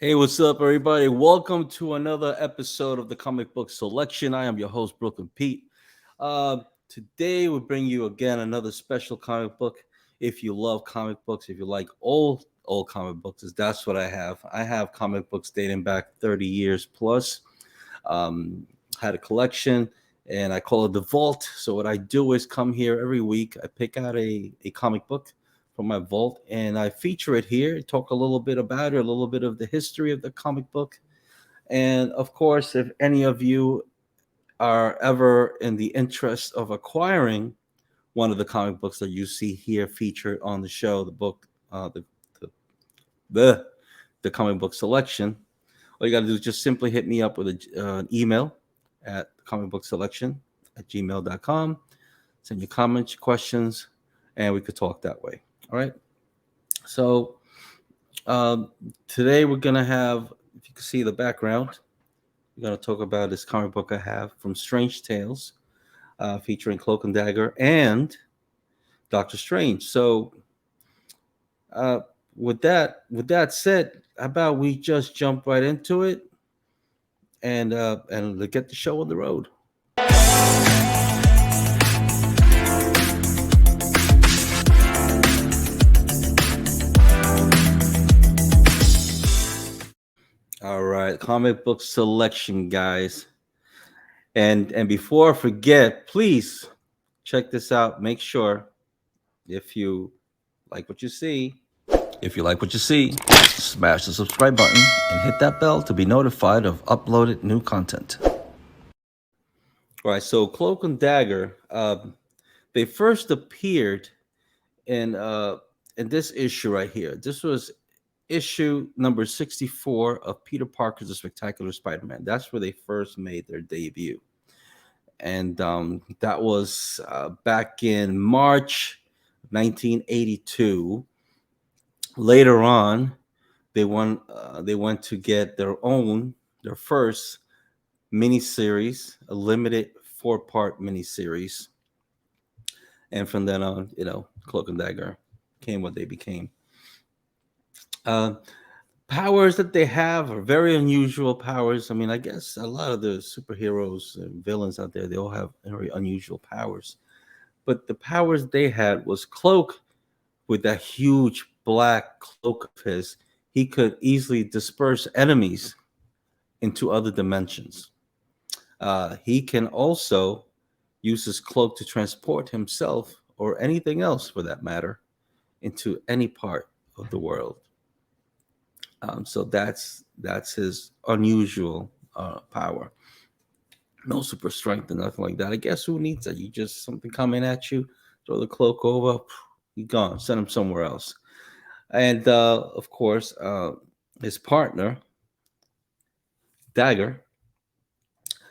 Hey, what's up, everybody? Welcome to another episode of the Comic Book Selection. I am your host, Brooklyn Pete. Today, we bring you again another special comic book. If you love comic books, if you like old comic books, that's what I have. I have comic books dating back 30 years plus. Um, had a collection, and I call it the Vault. So what I do is come here every week. I pick out a comic book from my vault, and I feature it here, talk a little bit about it, a little bit of the history of the comic book. And of course, if any of you are ever in the interest of acquiring one of the comic books that you see here featured on the show, the book, the, the, the comic book selection, all you got to do is just simply hit me up with an email at comicbookselection@gmail.com. Send your comments, your questions, and we could talk that way. All right. So Um, today we're gonna have, if you can see the background, we're gonna talk about this comic book I have from Strange Tales, featuring Cloak and Dagger and Doctor Strange. So, uh, with that said, how about we just jump right into it and get the show on the road. All right, comic book selection, guys. And before I forget, please check this out. Make sure if you like what you see, If you like what you see, smash the subscribe button and hit that bell to be notified of uploaded new content. All right, so Cloak and Dagger, they first appeared in uh, in this issue right here. This was issue number 64 of Peter Parker's The Spectacular Spider-Man. That's where they first made their debut, and that was back in March 1982. Later on, they went to get their first miniseries, a limited 4-part miniseries, and from then on, Cloak and Dagger came what they became. Uh, Powers that they have are very unusual powers. I mean, I guess a lot of the superheroes and villains out there, they all have very unusual powers. But the powers they had was Cloak, with that huge black cloak of his, he could easily disperse enemies into other dimensions. He can also use his cloak to transport himself or anything else for that matter into any part of the world. So that's his unusual power. No super strength or nothing like that. I guess who needs that? You just something coming at you, throw the cloak over, you gone. Send him somewhere else. And of course, his partner Dagger,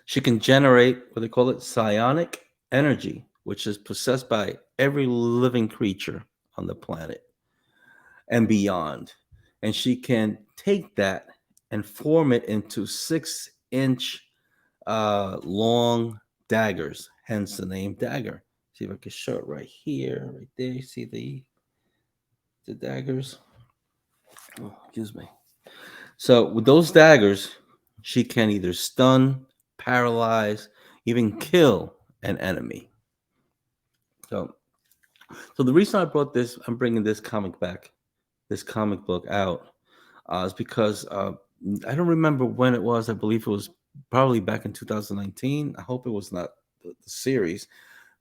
she can generate what they call it psionic energy, which is possessed by every living creature on the planet and beyond. And she can take that and form it into 6-inch long daggers, hence the name Dagger. See if I can show it right here, right there. You see the daggers? Oh, excuse me. So with those daggers, she can either stun, paralyze, even kill an enemy. So, so the reason I brought this, I'm bringing this comic back, this comic book out, is because I don't remember when it was. I believe it was probably back in 2019. I hope it was not the series,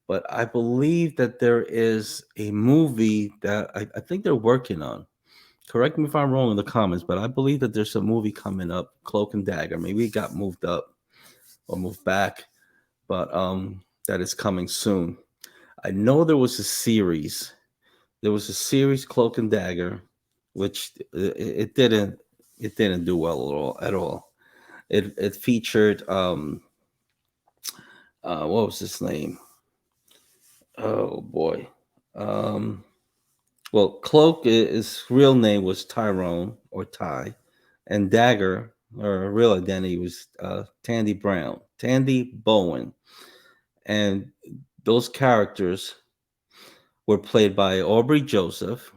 but I believe that there is a movie that I think they're working on. Correct me if I'm wrong in the comments, but I believe that there's a movie coming up, Cloak and Dagger. Maybe it got moved up or moved back, but that is coming soon. I know there was a series. There was a series, Cloak and Dagger, which it didn't do well at all. It featured what was his name? Oh boy. Um well, Cloak, his real name was Tyrone or Ty, and Dagger, her real identity was Tandy Bowen, and those characters were played by Aubrey Joseph,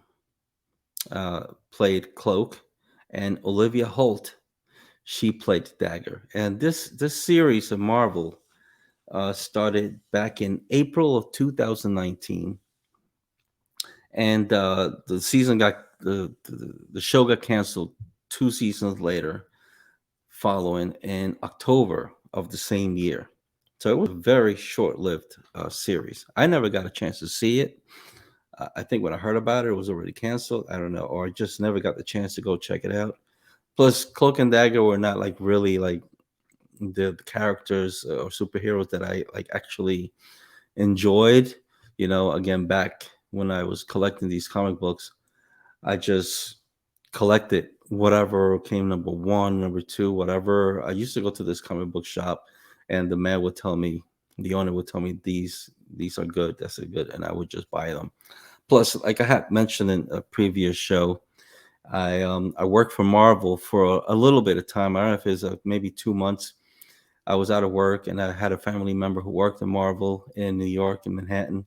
uh, played Cloak, and Olivia Holt, she played Dagger. And this series of Marvel started back in April of 2019, and the season got the show got canceled 2 seasons later, following in October of the same year. So it was a very short-lived series. I never got a chance to see it. I think when I heard about it, it was already canceled. I don't know, or I just never got the chance to go check it out. Plus, Cloak and Dagger were not like really like the characters or superheroes that I like actually enjoyed. Again, back when I was collecting these comic books, I just collected whatever came number one, number two, whatever. I used to go to this comic book shop, and the man would tell me, the owner would tell me these are good, that's a good, and I would just buy them. Plus, like I had mentioned in a previous show, I worked for Marvel for a little bit of time. I don't know if it's maybe 2 months. I was out of work, and I had a family member who worked in Marvel in New York, in Manhattan,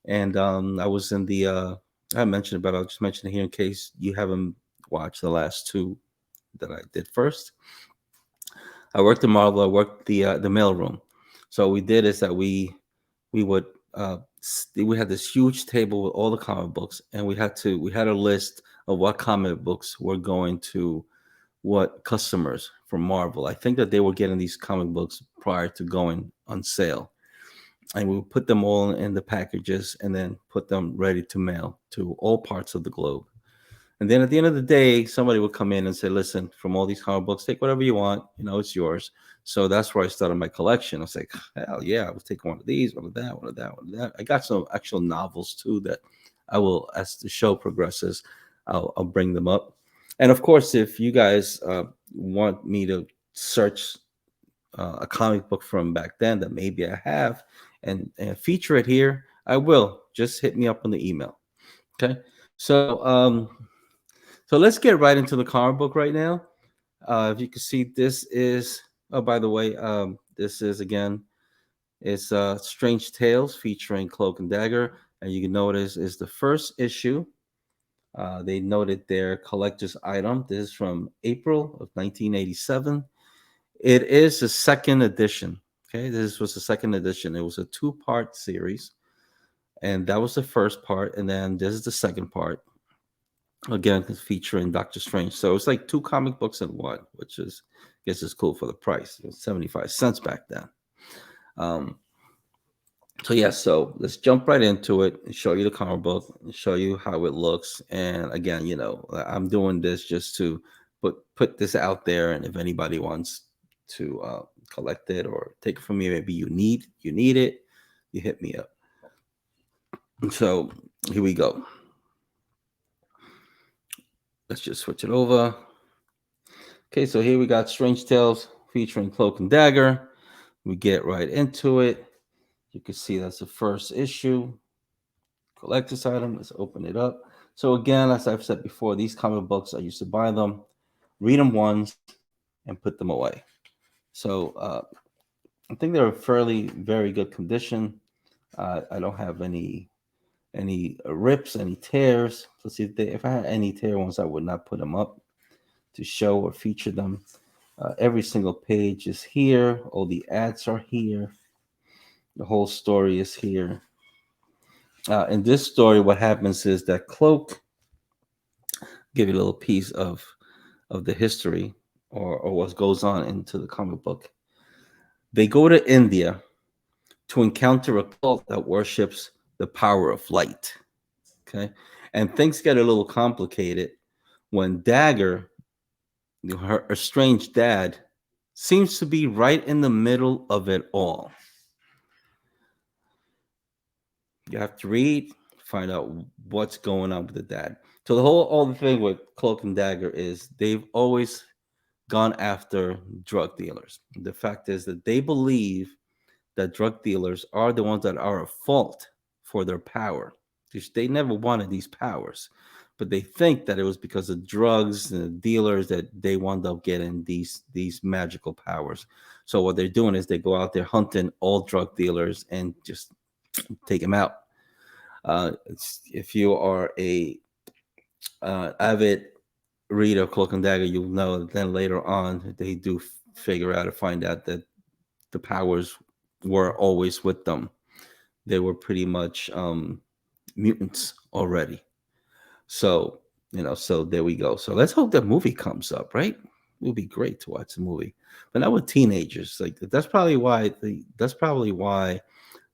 and I was in the. I mentioned about. I'll just mention it here in case you haven't watched the last two that I did first. I worked in Marvel. I worked the mailroom. So what we did is that we would we had this huge table with all the comic books, and we had a list of what comic books were going to what customers from Marvel. I think that they were getting these comic books prior to going on sale, and we would put them all in the packages and then put them ready to mail to all parts of the globe. And then at the end of the day, somebody would come in and say, "Listen, from all these comic books, take whatever you want. It's yours." So that's where I started my collection. I was like, "Hell yeah, I was taking one of these, one of that, one of that, one of that." I got some actual novels too that I will, as the show progresses, I'll bring them up. And of course, if you guys want me to search a comic book from back then that maybe I have and feature it here, I will. Just hit me up on the email. Okay. So let's get right into the comic book right now. If you can see, this is. Oh, by the way, this is again. It's Strange Tales featuring Cloak and Dagger, and you can notice is the first issue. They noted their collector's item. This is from April of 1987. It is the second edition. Okay, this was the second edition. It was a two-part series, and that was the first part, and then this is the second part. Again, it's featuring Dr. Strange. So it's like two comic books in one, which is, I guess, is cool for the price. It was 75 cents back then. Um, so yeah, so let's jump right into it and show you the comic book and show you how it looks. And again, I'm doing this just to put this out there, and if anybody wants to collect it or take it from me, maybe you need it, you hit me up. So here we go. Let's just switch it over. Okay, so here we got Strange Tales featuring Cloak and Dagger. We get right into it. You can see that's the first issue. Collector's item. Let's open it up. So again, as I've said before, these comic books, I used to buy them, read them once, and put them away. So I think they're fairly very good condition. I don't have any rips, any tears. Let's see if I had any tear ones, I would not put them up to show or feature them. Every single page is here. All the ads are here. The whole story is here. In this story, what happens is that Cloak, give you a little piece of the history or what goes on into the comic book. They go to India to encounter a cult that worships the power of light. Okay. And things get a little complicated when Dagger, her estranged dad, seems to be right in the middle of it all. You have to read, find out what's going on with the dad. So all the thing with Cloak and Dagger is they've always gone after drug dealers. The fact is that they believe that drug dealers are the ones that are at fault for their power. They never wanted these powers, but they think that it was because of drugs and the dealers that they wound up getting these magical powers. So what they're doing is they go out there hunting all drug dealers and just take them out. If you are a avid read of Cloak and Dagger, you'll know that then later on they do figure out or find out that the powers were always with them. They were pretty much mutants already. So, so there we go. So let's hope that movie comes up, right? It would be great to watch the movie, but not with teenagers. Like that's probably why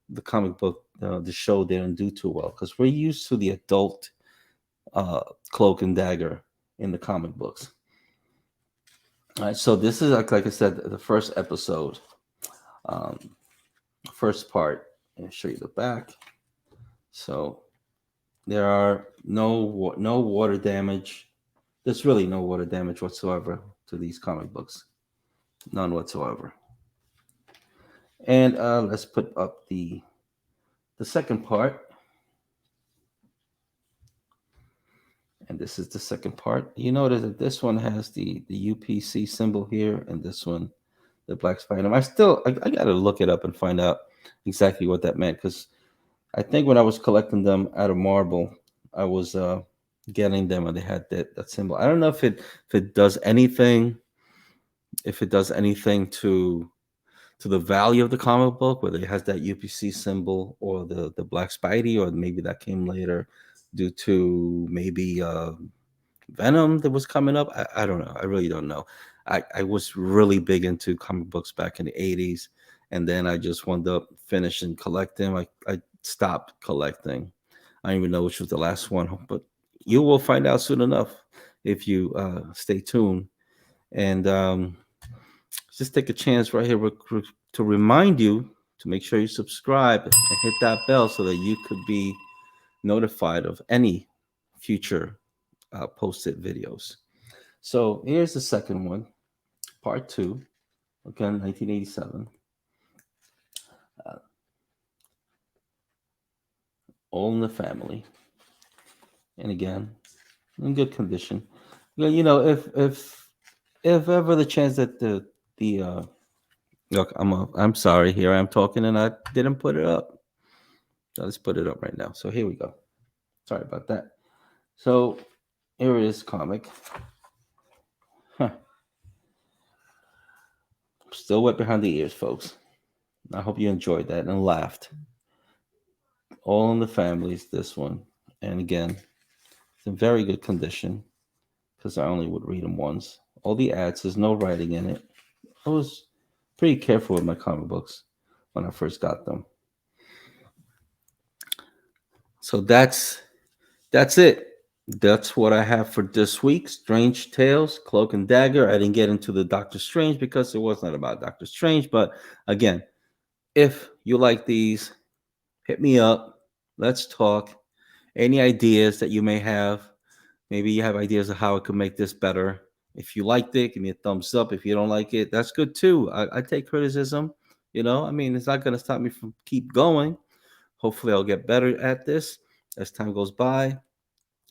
the comic book, the show didn't do too well because we're used to the adult uh, Cloak and Dagger in the comic books. All right, so this is like I said, the first episode, um, first part. I'll show you the back. So there are no water damage. There's really no water damage whatsoever to these comic books, none whatsoever. And let's put up the second part. And this is the second part. You notice that this one has the UPC symbol here, and this one the black Spiderman. I got to look it up and find out exactly what that meant because I think when I was collecting them out of marble, I was getting them and they had that symbol. I don't know if it does anything to the value of the comic book, whether it has that UPC symbol or the black Spidey, or maybe that came later due to maybe Venom that was coming up. I don't know. I really don't know. I was really big into comic books back in the 80s, and then I just wound up finishing collecting. I stopped collecting. I don't even know which was the last one, but you will find out soon enough if you stay tuned. And just take a chance right here to remind you to make sure you subscribe and hit that bell so that you could be notified of any future posted videos. So here's the second one, part two, again, 1987. Uh, All in the Family, and again, in good condition. Well, if ever the chance that the look, I'm sorry. Here I'm talking and I didn't put it up. So let's put it up right now. So here we go. Sorry about that. So here it is, comic. Huh. Still wet behind the ears, folks. I hope you enjoyed that and laughed. All in the Families, this one. And again, it's in very good condition because I only would read them once. All the ads, there's no writing in it. I was pretty careful with my comic books when I first got them. So that's it. That's what I have for this week. Strange Tales, Cloak and Dagger. I didn't get into the Doctor Strange because it was not about Doctor Strange. But again, if you like these, hit me up. Let's talk. Any ideas that you may have? Maybe you have ideas of how I could make this better. If you liked it, give me a thumbs up. If you don't like it, that's good too. I take criticism. I mean, it's not going to stop me from keep going. Hopefully, I'll get better at this as time goes by.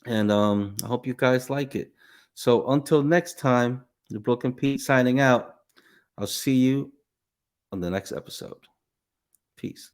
And I hope you guys like it. So until next time, the Broken Pete signing out. I'll see you on the next episode. Peace.